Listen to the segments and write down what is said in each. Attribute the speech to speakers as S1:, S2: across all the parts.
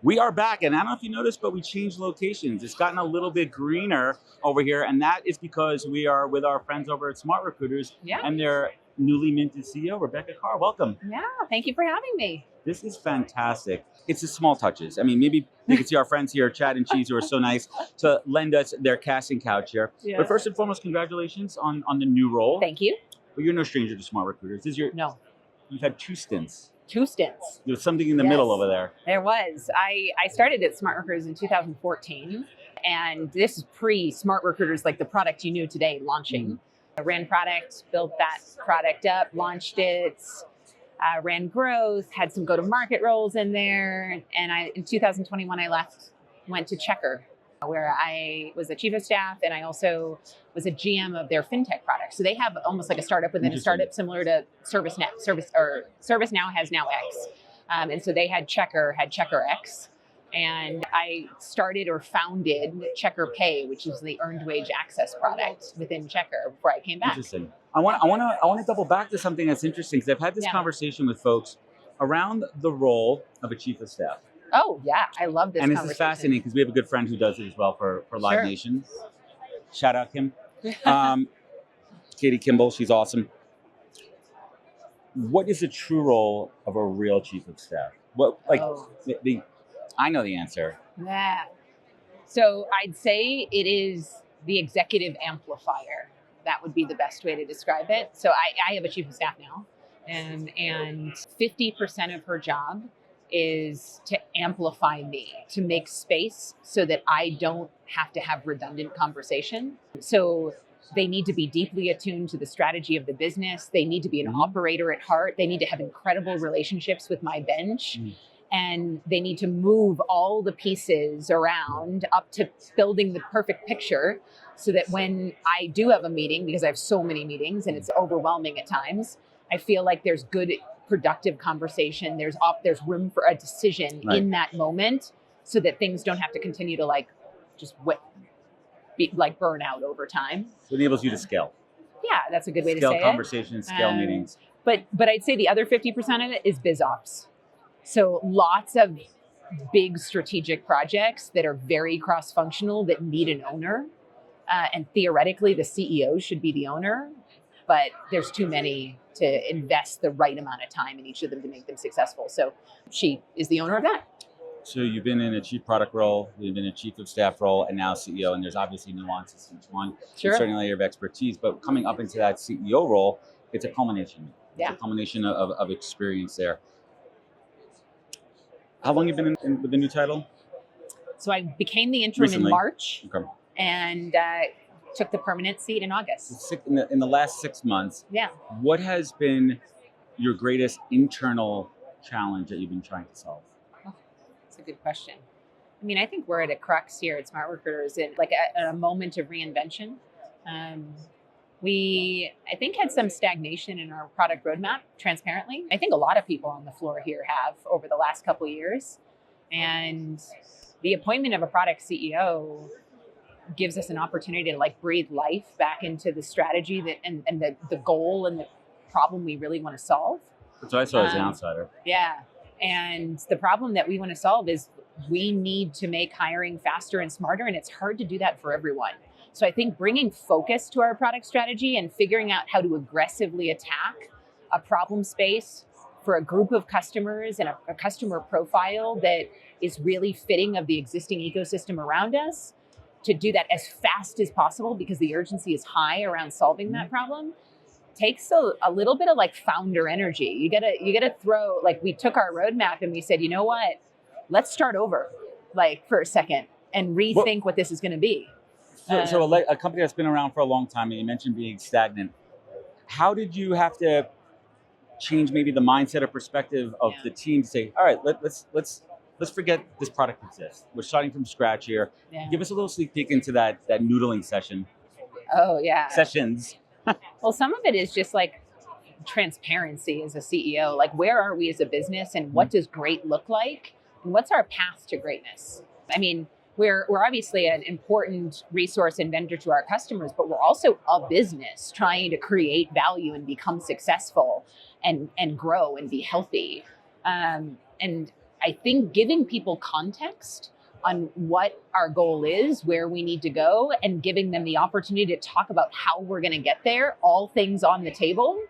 S1: We are back, and I don't know if you noticed, but we changed locations. It's gotten a little bit greener over here, and that is because we are with our friends over at SmartRecruiters and their newly minted CEO, Rebecca Carr. Welcome.
S2: Yeah, thank you for having me.
S1: This is fantastic. It's the small touches. I mean, maybe you can see our friends here, Chad and Cheese, who are so nice to lend us their casting couch here. Yeah. But first and foremost, congratulations on the new role.
S2: Thank you.
S1: But you're no stranger to SmartRecruiters.
S2: No.
S1: You've had two stints.
S2: There's
S1: something in the middle over there.
S2: There was. I started at SmartRecruiters in 2014, and this is pre-SmartRecruiters, like the product you knew today, launching. I ran product, built that product up, launched it, ran growth, had some go-to-market roles in there, and in 2021 I went to Checker, where I was the chief of staff, and I also was a GM of their fintech product. So they have almost like a startup within a startup, similar to ServiceNow. ServiceNow has Now X, and so they had Checker X, and I started or founded Checker Pay, which is the earned wage access product within Checker before I came back.
S1: Interesting. I want to double back to something that's interesting, because I've had this conversation with folks around the role of a chief of staff.
S2: Oh, yeah. I love this conversation.
S1: And this is fascinating because we have a good friend who does it as well for Live Nation. Shout out, Kim. Katie Kimball, she's awesome. What is the true role of a real chief of staff? I know the answer.
S2: Yeah. So I'd say it is the executive amplifier. That would be the best way to describe it. So I have a chief of staff now, and 50% of her job is to amplify me, to make space so that I don't have to have redundant conversation. So they need to be deeply attuned to the strategy of the business. They need to be an operator at heart. They need to have incredible relationships with my bench. And they need to move all the pieces around up to building the perfect picture so that when I do have a meeting, because I have so many meetings and it's overwhelming at times, I feel like there's good, productive conversation. There's room for a decision in that moment so that things don't have to continue to burn out over time.
S1: So it enables you to scale.
S2: Yeah, that's a good way to
S1: say
S2: it.
S1: Scale conversations, scale meetings.
S2: But I'd say the other 50% of it is biz ops. So lots of big strategic projects that are very cross-functional that need an owner. And theoretically, the CEO should be the owner, but there's too many to invest the right amount of time in each of them to make them successful. So she is the owner of that.
S1: So you've been in a chief product role, you've been a chief of staff role, and now CEO, and there's obviously nuances to each one.
S2: Sure.
S1: It's certainly an area of expertise, but coming up into that CEO role, it's a culmination. It's a culmination of experience there. How long have you been with the new title?
S2: So I became the interim
S1: recently.
S2: In March,
S1: and
S2: took the permanent seat in August.
S1: In the last 6 months, what has been your greatest internal challenge that you've been trying to solve?
S2: Oh, that's a good question. I mean, I think we're at a crux here at SmartRecruiters in a moment of reinvention. We, I think, had some stagnation in our product roadmap, transparently. I think a lot of people on the floor here have over the last couple of years. And the appointment of a product CEO gives us an opportunity to breathe life back into the strategy and the goal and the problem we really want to solve.
S1: That's what I saw as an outsider.
S2: Yeah. And the problem that we want to solve is we need to make hiring faster and smarter, and it's hard to do that for everyone. So I think bringing focus to our product strategy and figuring out how to aggressively attack a problem space for a group of customers and a customer profile that is really fitting of the existing ecosystem around us, to do that as fast as possible because the urgency is high around solving that problem, takes a little bit of founder energy. You gotta throw, we took our roadmap and we said, you know what, let's start over for a second and rethink what this is going to be.
S1: So a company that's been around for a long time, and you mentioned being stagnant, how did you have to change maybe the mindset or perspective of the team to say, all right, let's forget this product exists. We're starting from scratch here. Give us a little sneak peek into that noodling session.
S2: Oh, yeah.
S1: Sessions.
S2: Well, some of it is just transparency as a CEO. Where are we as a business, and what does great look like? And what's our path to greatness? I mean, we're obviously an important resource and vendor to our customers, but we're also a business trying to create value and become successful and grow and be healthy. And I think giving people context on what our goal is, where we need to go, and giving them the opportunity to talk about how we're going to get there, all things on the table,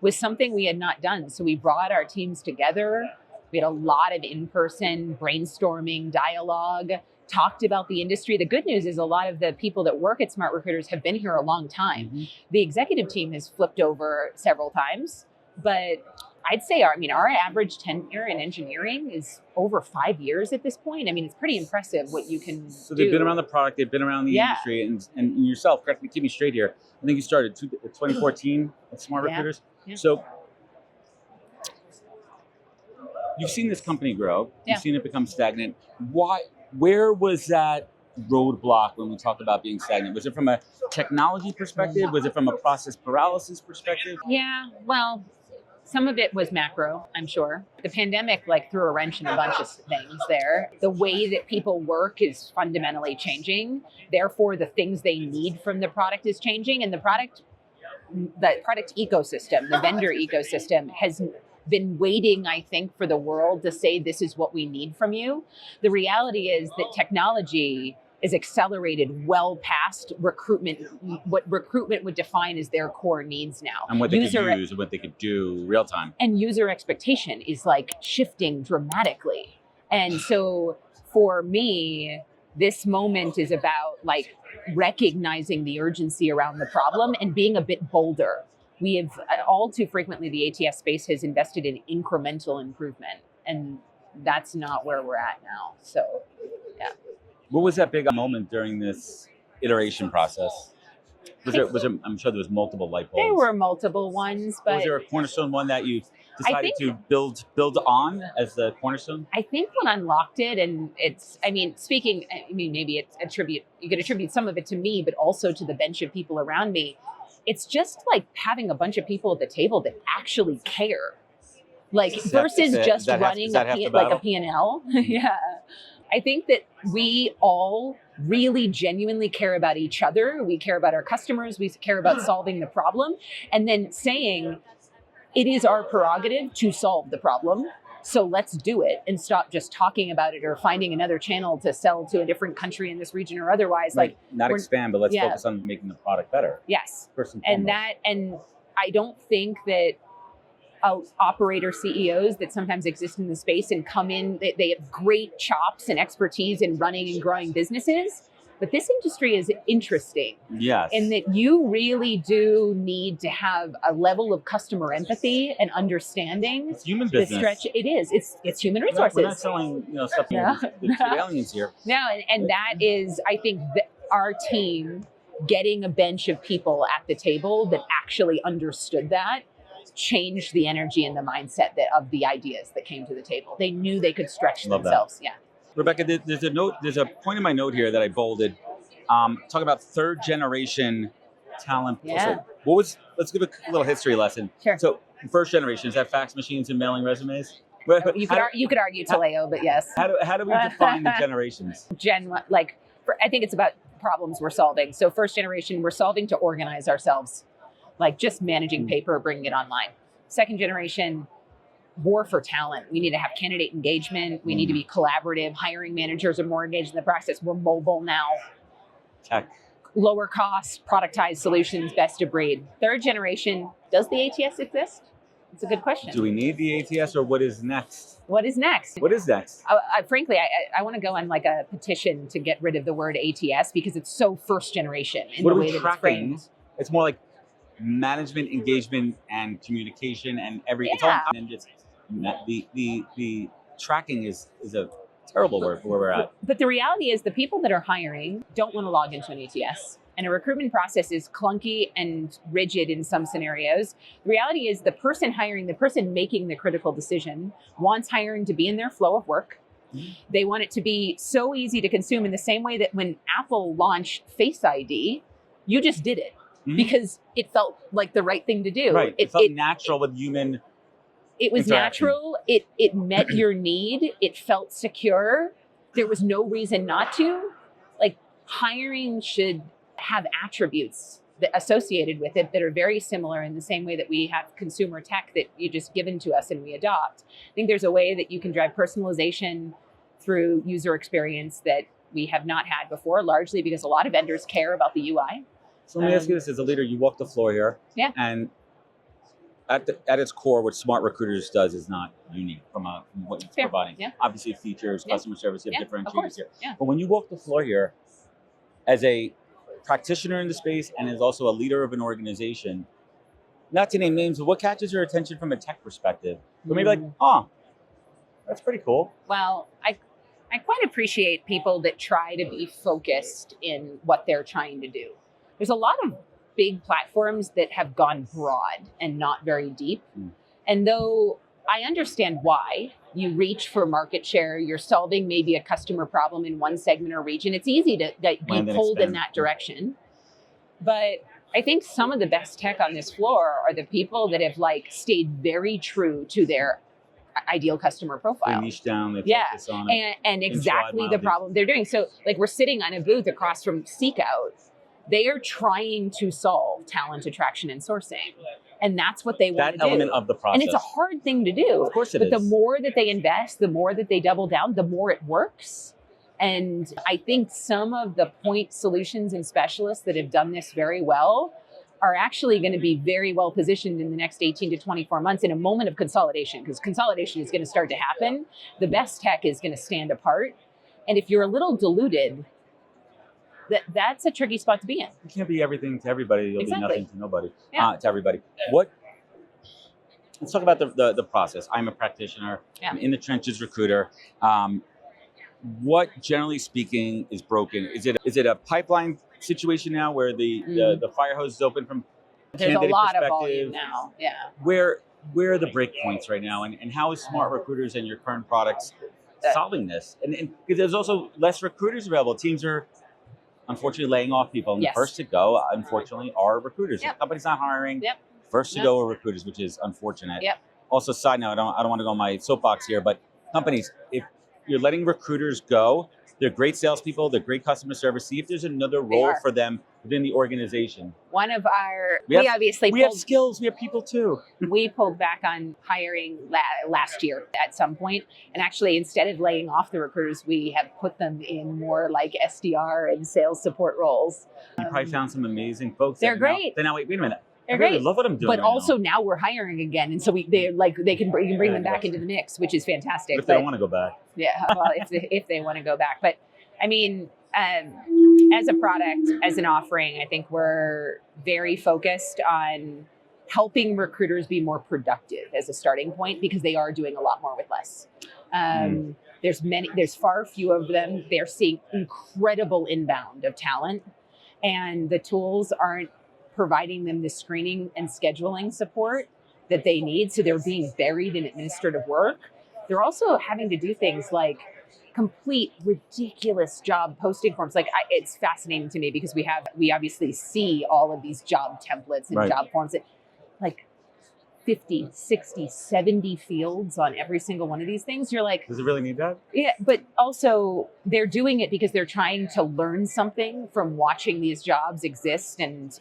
S2: was something we had not done. So we brought our teams together. We had a lot of in-person brainstorming, dialogue, talked about the industry. The good news is a lot of the people that work at SmartRecruiters have been here a long time. Mm-hmm. The executive team has flipped over several times, but I'd say our average tenure in engineering is over 5 years at this point. I mean, it's pretty impressive what you can
S1: So they've been around the product, they've been around the industry, and yourself, correct me, keep me straight here. I think you started 2014 at SmartRecruiters. Yeah. So you've seen this company grow, you've seen it become stagnant. Where was that roadblock when we talk about being stagnant? Was it from a technology perspective? Was it from a process paralysis perspective?
S2: Yeah, well, some of it was macro, I'm sure. The pandemic threw a wrench in a bunch of things there. The way that people work is fundamentally changing. Therefore, the things they need from the product is changing. And the product ecosystem, the vendor ecosystem, has been waiting, I think, for the world to say, this is what we need from you. The reality is that technology is accelerated well past recruitment, what recruitment would define as their core needs now.
S1: And what they could use and what they could do real time.
S2: And user expectation is shifting dramatically. And so for me, this moment is about recognizing the urgency around the problem and being a bit bolder. We have all too frequently, the ATS space has invested in incremental improvement, and that's not where we're at now. So, yeah.
S1: What was that big moment during this iteration process? Was there, I'm sure there was multiple light bulbs.
S2: There were multiple ones, but
S1: was there a cornerstone one that you decided to build on as the cornerstone?
S2: I think what unlocked it, and maybe it's you could attribute some of it to me, but also to the bench of people around me. It's just having a bunch of people at the table that actually care, versus just running a P&L. Yeah. I think that we all really genuinely care about each other. We care about our customers. We care about solving the problem, and then saying it is our prerogative to solve the problem. So let's do it and stop just talking about it or finding another channel to sell to a different country in this region or otherwise.
S1: Not expand, but let's focus on making the product better.
S2: Yes. And I don't think that operator CEOs that sometimes exist in the space and come in, they have great chops and expertise in running and growing businesses. But this industry is interesting.
S1: Yes.
S2: In that you really do need to have a level of customer empathy and understanding.
S1: It's human business.
S2: It is. It's human resources.
S1: We're not selling stuff to aliens here.
S2: No, and that is, I think, our team getting a bench of people at the table that actually understood that changed the energy and the mindset of the ideas that came to the table. They knew they could stretch themselves. Yeah.
S1: Rebecca, there's a point in my note here that I bolded. Talk about third generation talent.
S2: Yeah.
S1: So let's give a little history lesson.
S2: Sure.
S1: So first generation, is that fax machines and mailing resumes?
S2: You could argue Taleo, but yes.
S1: How do we define the generations?
S2: I think it's about problems we're solving. So first generation, we're solving to organize ourselves, just managing paper, bringing it online. Second generation, war for talent. We need to have candidate engagement. We need to be collaborative. Hiring managers are more engaged in the process. We're mobile now.
S1: Tech.
S2: Lower cost, productized solutions, best of breed. Third generation, does the ATS exist? It's a good question.
S1: Do we need the ATS, or what is next?
S2: What is next?
S1: What is next?
S2: Frankly, I want to go on a petition to get rid of the word ATS because it's so first generation in the way that it's framed.
S1: It's more like management, engagement, and communication, and everything.
S2: Yeah.
S1: And just the tracking is a terrible word for where we're at.
S2: But the reality is the people that are hiring don't want to log into an ATS. And a recruitment process is clunky and rigid in some scenarios. The reality is the person hiring, the person making the critical decision, wants hiring to be in their flow of work. They want it to be so easy to consume in the same way that when Apple launched Face ID, you just did it because it felt like the right thing to do.
S1: Right. It felt natural with human.
S2: It was natural. It met your need. It felt secure. There was no reason not to. Hiring should have attributes associated with it that are very similar in the same way that we have consumer tech that you just given to us and we adopt. I think there's a way that you can drive personalization through user experience that we have not had before, largely because a lot of vendors care about the UI.
S1: So let me ask you this: as a leader, you walk the floor here,
S2: Yeah.
S1: and at its core, what SmartRecruiters does is not unique from what it's
S2: Fair.
S1: providing.
S2: Yeah.
S1: Obviously, features,
S2: Yeah.
S1: customer service, you have
S2: Of
S1: differentiators
S2: course.
S1: here.
S2: Yeah.
S1: But when you walk the floor here, as a practitioner in the space and as also a leader of an organization, not to name names, but what catches your attention from a tech perspective? So maybe like, oh, that's pretty cool.
S2: Well, I quite appreciate people that try to be focused in what they're trying to do. There's a lot of big platforms that have gone broad and not very deep. And though I understand why you reach for market share, you're solving maybe a customer problem in one segment or region, it's easy to be pulled in that direction. But I think some of the best tech on this floor are the people that have like stayed very true to their ideal customer profile.
S1: They niche down, they
S2: Yeah,
S1: focus on it.
S2: and exactly the problem they're doing. So like we're sitting on a booth across from Seek Out. They are trying to solve talent attraction and sourcing. And that's what they want to do.
S1: That element of the process.
S2: And it's a hard thing to do.
S1: Of course it
S2: is. But
S1: is.
S2: the more that they invest, the more that they double down, the more it works. And I think some of the point solutions and specialists that have done this very well are actually going to be very well positioned in the next 18 to 24 months in a moment of consolidation, because consolidation is going to start to happen. The best tech is going to stand apart. And if you're a little diluted, that's a tricky spot to be in.
S1: You can't be everything to everybody. You'll be nothing to nobody. To everybody. Let's talk about the process. I'm a practitioner.
S2: Yeah.
S1: I'm in the trenches recruiter. What, generally speaking, is broken? Is it a pipeline situation now where the fire hose is open from
S2: There's a
S1: candidate
S2: lot of
S1: perspective?
S2: volume now. Yeah.
S1: Where are the break points right now, and how is SmartRecruiters and your current products solving this? And because there's also less recruiters available. Teams are unfortunately laying off people, and the first to go, unfortunately, are recruiters. If the company's not hiring, first to go are recruiters, which is unfortunate. Also, side note, I don't want to go on my soapbox here, but companies, if you're letting recruiters go, they're great salespeople, they're great customer service. See if there's another role for them within the organization.
S2: One of our,
S1: we have skills, we have people too.
S2: We pulled back on hiring last year at some point. And actually, instead of laying off the recruiters, we have put them in more like SDR and sales support roles.
S1: You probably found some amazing folks.
S2: They're great.
S1: Then now, wait a minute.
S2: They're
S1: I really
S2: great.
S1: love what I'm doing.
S2: But also now we're hiring again, and so we can bring them back into the mix, which is fantastic.
S1: But if they don't want to go back.
S2: Yeah, well, if they want to go back, but I mean, as a product, as an offering, I think we're very focused on helping recruiters be more productive as a starting point, because they are doing a lot more with less. There's far few of them. They're seeing incredible inbound of talent, and the tools aren't providing them the screening and scheduling support that they need. So they're being buried in administrative work. They're also having to do things like complete ridiculous job posting forms. Like it's fascinating to me because we obviously see all of these job templates and job forms that like 50, 60, 70 fields on every single one of these things. You're like,
S1: does it really need that?
S2: Yeah, but also they're doing it because they're trying to learn something from watching these jobs exist and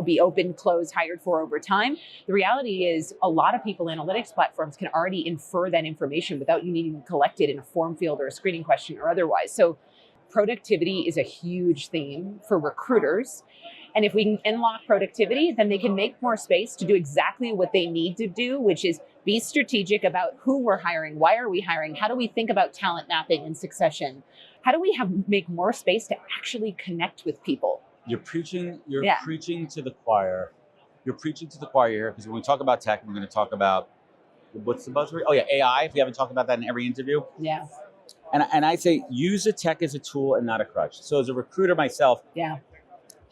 S2: be open, closed, hired for over time. The reality is a lot of people, analytics platforms can already infer that information without you needing to collect it in a form field or a screening question or otherwise. So productivity is a huge theme for recruiters. And if we can unlock productivity, then they can make more space to do exactly what they need to do, which is be strategic about who we're hiring, why are we hiring, how do we think about talent mapping and succession, how do we make more space to actually connect with people.
S1: You're preaching to the choir. You're preaching to the choir here, because when we talk about tech, we're going to talk about, what's the buzzword? Oh yeah, AI. If we haven't talked about that in every interview.
S2: Yeah.
S1: And I say use the tech as a tool and not a crutch. So as a recruiter myself,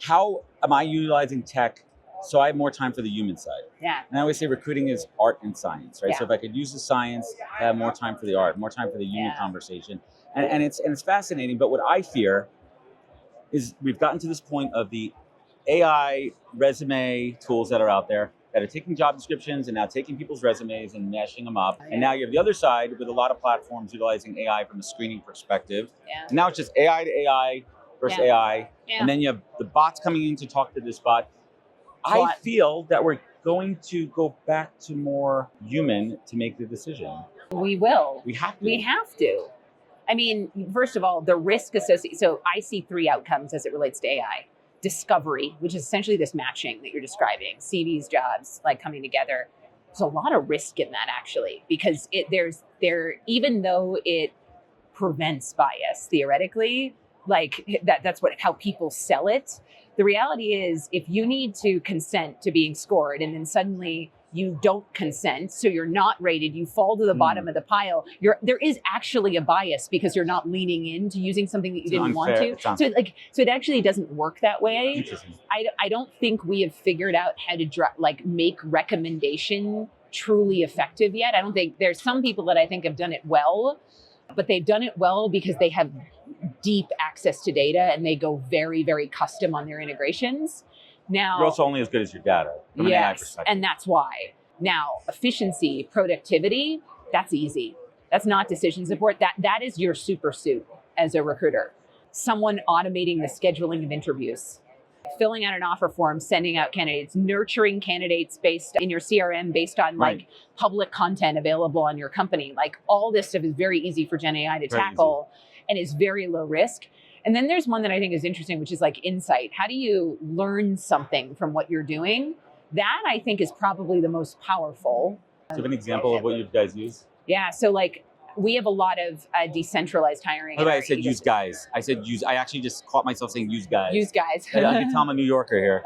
S1: how am I utilizing tech so I have more time for the human side?
S2: Yeah.
S1: And I always say recruiting is art and science, right?
S2: Yeah.
S1: So if I could use the science, I have more time for the art, more time for the human conversation. And it's fascinating. But what I fear is we've gotten to this point of the AI resume tools that are out there that are taking job descriptions and now taking people's resumes and mashing them up. And now you have the other side with a lot of platforms utilizing AI from a screening perspective.
S2: Yeah.
S1: And now it's just AI to AI versus AI. Yeah. And then you have the bots coming in to talk to this bot. I feel that we're going to go back to more human to make the decision.
S2: We will.
S1: We have to.
S2: We have to. I mean, first of all, the risk associated. So I see 3 outcomes as it relates to AI. Discovery, which is essentially this matching that you're describing, CVs, jobs, like coming together. There's a lot of risk in that actually, because even though it prevents bias theoretically, like that's how people sell it. The reality is, if you need to consent to being scored and then suddenly you don't consent, so you're not rated, you fall to the bottom of the pile, there is actually a bias because you're not leaning into using something that you didn't want to. So it actually doesn't work that way. I don't think we have figured out how to make recommendation truly effective yet. I don't think there's some people that I think have done it well, but they've done it well because they have deep access to data and they go very, very custom on their integrations. Now,
S1: you're also only as good as your data from an AI perspective.
S2: And that's why. Now, efficiency, productivity, that's easy. That's not decision support. That is your super suit as a recruiter. Someone automating the scheduling of interviews, filling out an offer form, sending out candidates, nurturing candidates based in your CRM based on like public content available on your company. Like all this stuff is very easy for Gen AI to tackle and is very low risk. And then there's one that I think is interesting, which is like insight. How do you learn something from what you're doing? That I think is probably the most powerful.
S1: Do you have an example of what you guys use?
S2: Yeah, so like we have a lot lot of decentralized hiring.
S1: I said use guys. I said use. I actually just caught myself saying use guys.
S2: Use guys.
S1: I can tell I'm a New Yorker here.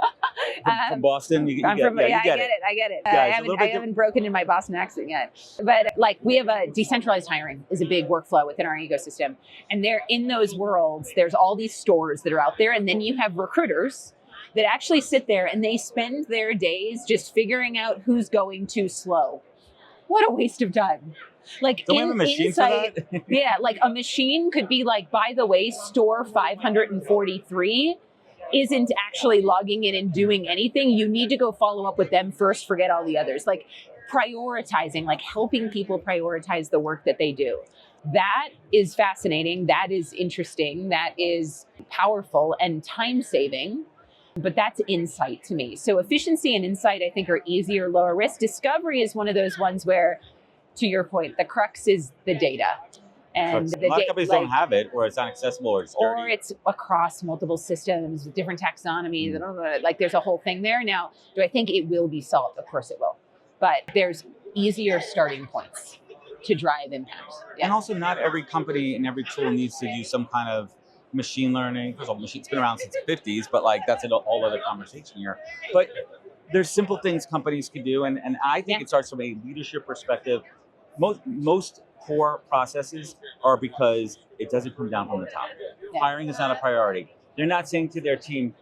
S1: From Boston, I get it.
S2: I haven't broken in my Boston accent yet. But like we have a decentralized hiring is a big workflow within our ecosystem. And there in those worlds, there's all these stores that are out there. And then you have recruiters that actually sit there and they spend their days just figuring out who's going too slow. What a waste of time. Like
S1: don't we have a machine for that?
S2: Yeah, like a machine could be like, by the way, store 543 isn't actually logging in and doing anything. You need to go follow up with them first, forget all the others. Like prioritizing, like helping people prioritize the work that they do. That is fascinating. That is interesting. That is powerful and time-saving. But that's insight to me. So efficiency and insight, I think, are easier, lower risk. Discovery is one of those ones where, to your point, the crux is the data. And
S1: a lot of companies don't have it, or it's not accessible, or it's dirty.
S2: Or it's across multiple systems, different taxonomies. Like there's a whole thing there. Now, do I think it will be solved? Of course it will. But there's easier starting points to drive impact. Yeah.
S1: And also, not every company and every tool needs to use some kind of machine learning. First of all, machine's been around since the 50s, but like that's a whole other conversation here. But there's simple things companies can do, and I think it starts from a leadership perspective. Most poor processes are because it doesn't come down from the top. Yeah. Hiring is not a priority. They're not saying to their team,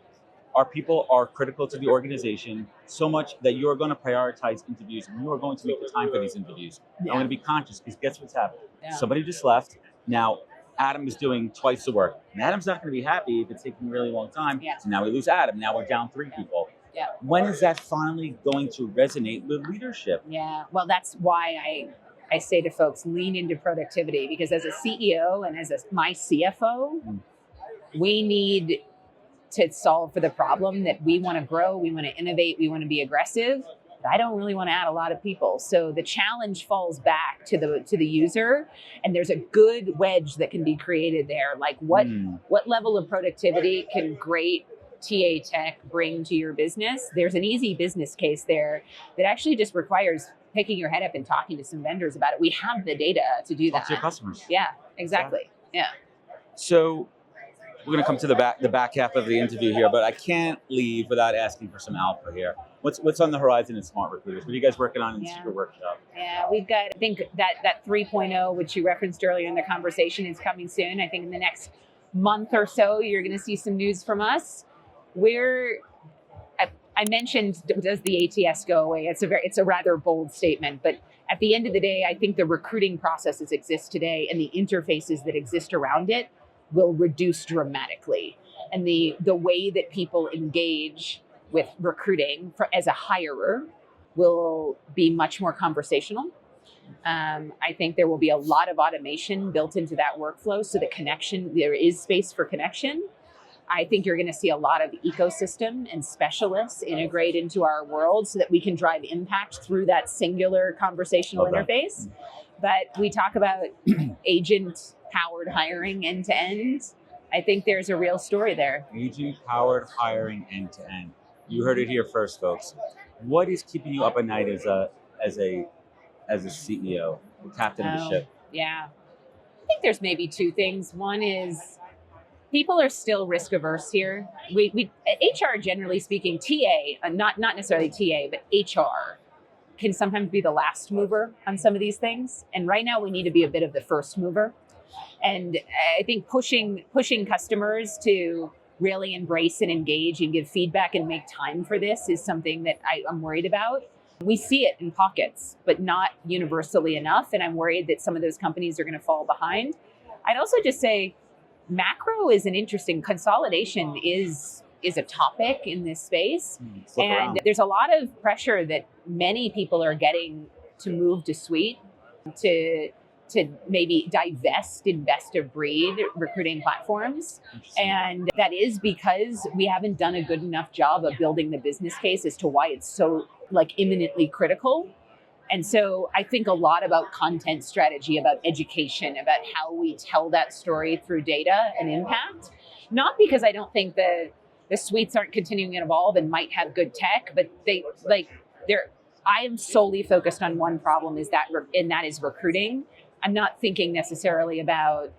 S1: our people are critical to the organization so much that you are going to prioritize interviews and you are going to make the time for these interviews. Yeah. I'm going to be conscious because guess what's happening? Yeah. Somebody just left. Now, Adam is doing twice the work. And Adam's not going to be happy if it's taking a really long time. Yeah. So now we lose Adam. Now we're down 3 people. Yeah. When is that finally going to resonate with leadership?
S2: Yeah, well, that's why I say to folks, lean into productivity, because as a CEO and as my CFO, we need to solve for the problem that we want to grow, we want to innovate, we want to be aggressive. I don't really want to add a lot of people. So the challenge falls back to the user, and there's a good wedge that can be created there. Like what level of productivity can great TA tech bring to your business? There's an easy business case there that actually just requires picking your head up and talking to some vendors about it. We have the data to do that.
S1: Talk to your customers.
S2: Yeah, exactly. Yeah.
S1: So we're going to come to the back half of the interview here, but I can't leave without asking for some alpha here. What's on the horizon in SmartRecruiters? What are you guys working on in the Secret Workshop?
S2: Yeah, we've got, I think that 3.0, which you referenced earlier in the conversation, is coming soon. I think in the next month or so, you're going to see some news from us. I mentioned, does the ATS go away? It's a rather bold statement, but at the end of the day, I think the recruiting processes exist today and the interfaces that exist around it will reduce dramatically. And the way that people engage with recruiting as a hirer will be much more conversational. I think there will be a lot of automation built into that workflow so that there is space for connection. I think you're going to see a lot of ecosystem and specialists integrate into our world so that we can drive impact through that singular conversational interface. But we talk about agent-powered hiring end-to-end. I think there's a real story there.
S1: Agent-powered hiring end-to-end. You heard it here first, folks. What is keeping you up at night as a CEO, the captain of the ship?
S2: Yeah. I think there's maybe two things. One is people are still risk averse here. We HR, generally speaking, TA, not necessarily TA, but HR can sometimes be the last mover on some of these things. And right now we need to be a bit of the first mover. And I think pushing customers to really embrace and engage and give feedback and make time for this is something that I'm worried about. We see it in pockets, but not universally enough. And I'm worried that some of those companies are going to fall behind. I'd also just say macro is an interesting consolidation is a topic in this space. And there's a lot of pressure that many people are getting to move to suite, to maybe divest in best of breed recruiting platforms. And that is because we haven't done a good enough job of building the business case as to why it's so imminently critical. And so I think a lot about content strategy, about education, about how we tell that story through data and impact. Not because I don't think the suites aren't continuing to evolve and might have good tech, but I am solely focused on one problem, and that is recruiting. I'm not thinking necessarily about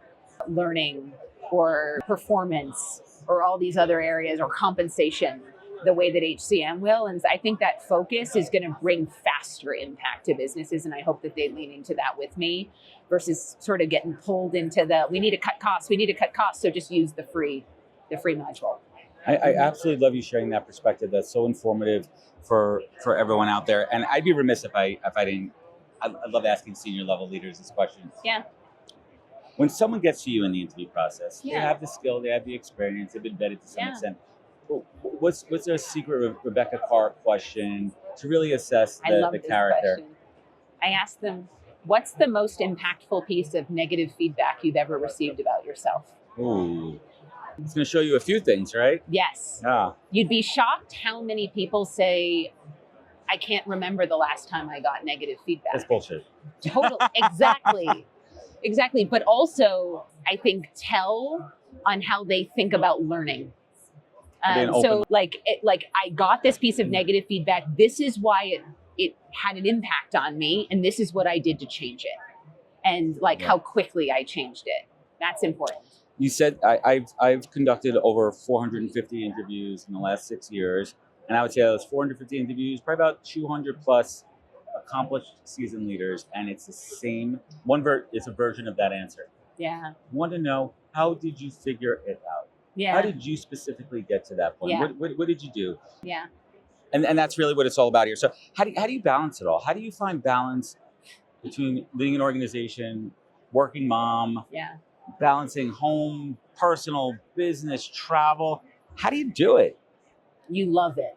S2: learning or performance or all these other areas or compensation the way that HCM will. And I think that focus is going to bring faster impact to businesses. And I hope that they lean into that with me versus sort of getting pulled into we need to cut costs. So just use the free module.
S1: I absolutely love you sharing that perspective. That's so informative for everyone out there. And I'd be remiss if I didn't. I love asking senior level leaders this question.
S2: Yeah.
S1: When someone gets to you in the interview process, they have the skill, they have the experience, they've been vetted to some extent. What's their secret Rebecca Carr question to really assess the character?
S2: Question. I ask them, what's the most impactful piece of negative feedback you've ever received about yourself?
S1: Ooh. It's going to show you a few things, right?
S2: Yes.
S1: Yeah.
S2: You'd be shocked how many people say, I can't remember the last time I got negative feedback.
S1: That's bullshit.
S2: Totally. Exactly. But also, I think, tell on how they think about learning. So I got this piece of negative feedback. This is why it had an impact on me. And this is what I did to change it. And how quickly I changed it. That's important.
S1: You said I've conducted over 450 interviews in the last 6 years. And I would say those 450 interviews, probably about 200 plus accomplished seasoned leaders. And it's the same, it's a version of that answer.
S2: Yeah.
S1: I want to know, how did you figure it out?
S2: Yeah.
S1: How did you specifically get to that point?
S2: Yeah.
S1: What did you do?
S2: Yeah.
S1: And that's really what it's all about here. So how do you balance it all? How do you find balance between leading an organization, working mom, balancing home, personal, business, travel? How do you do it?
S2: You love it.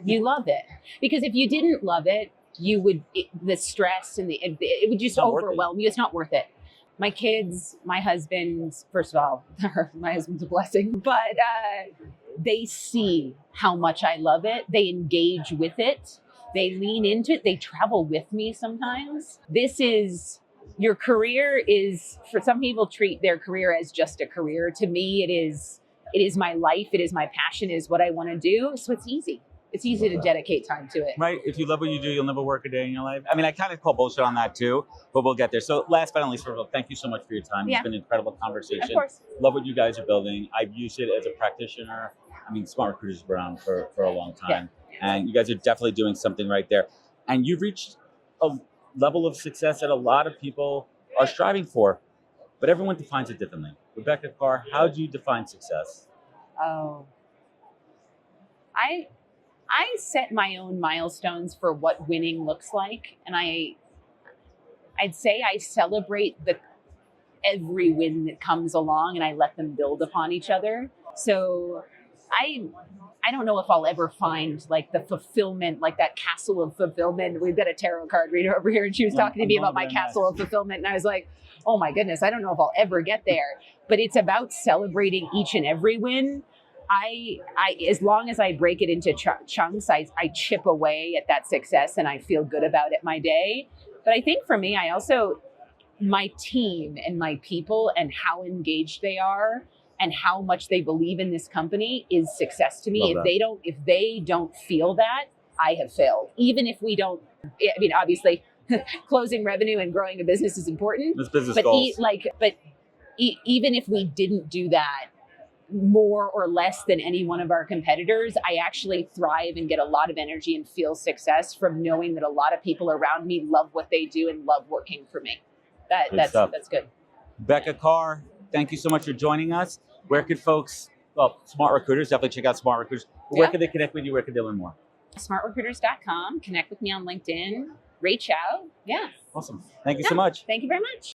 S2: You love it. Because if you didn't love it, the stress and it would just overwhelm you. It's not worth it. My kids, my husband, first of all, my husband's a blessing, but they see how much I love it. They engage with it. They lean into it. They travel with me sometimes. Your career is, for some people treat their career as just a career. To me, it is my life. It is my passion. It is what I want to do. So it's easy. It's easy to dedicate time to it.
S1: Right. If you love what you do, you'll never work a day in your life. I mean, I kind of call bullshit on that too, but we'll get there. So last but not least, thank you so much for your time.
S2: Yeah.
S1: It's been an incredible conversation.
S2: Of course.
S1: Love what you guys are building. I've used it as a practitioner. I mean, SmartRecruiters has been around for a long time. Yeah. And you guys are definitely doing something right there. And you've reached a level of success that a lot of people are striving for, but everyone defines it differently. Rebecca Carr, how do you define success?
S2: Oh, I set my own milestones for what winning looks like, and I'd say I celebrate every win that comes along, and I let them build upon each other. So I don't know if I'll ever find like the fulfillment, like that castle of fulfillment. We've got a tarot card reader over here, and she was talking to me about my castle of fulfillment, and I was like, oh my goodness, I don't know if I'll ever get there. But it's about celebrating each and every win. I as long as I break it into chunks, I chip away at that success, and I feel good about it my day. But I think for me, my team and my people and how engaged they are and how much they believe in this company is success to me. If they don't feel that, I have failed. Even if we don't, I mean, obviously closing revenue and growing a business is important.
S1: This business
S2: but
S1: goals.
S2: Even if we didn't do that more or less than any one of our competitors, I actually thrive and get a lot of energy and feel success from knowing that a lot of people around me love what they do and love working for me. That's good.
S1: Becca Carr, thank you so much for joining us. Where could folks, SmartRecruiters, definitely check out SmartRecruiters. Where could they connect with you? Where could they learn more?
S2: SmartRecruiters.com. Connect with me on LinkedIn. Reach out. Yeah.
S1: Awesome. Thank you so much.
S2: Thank you very much.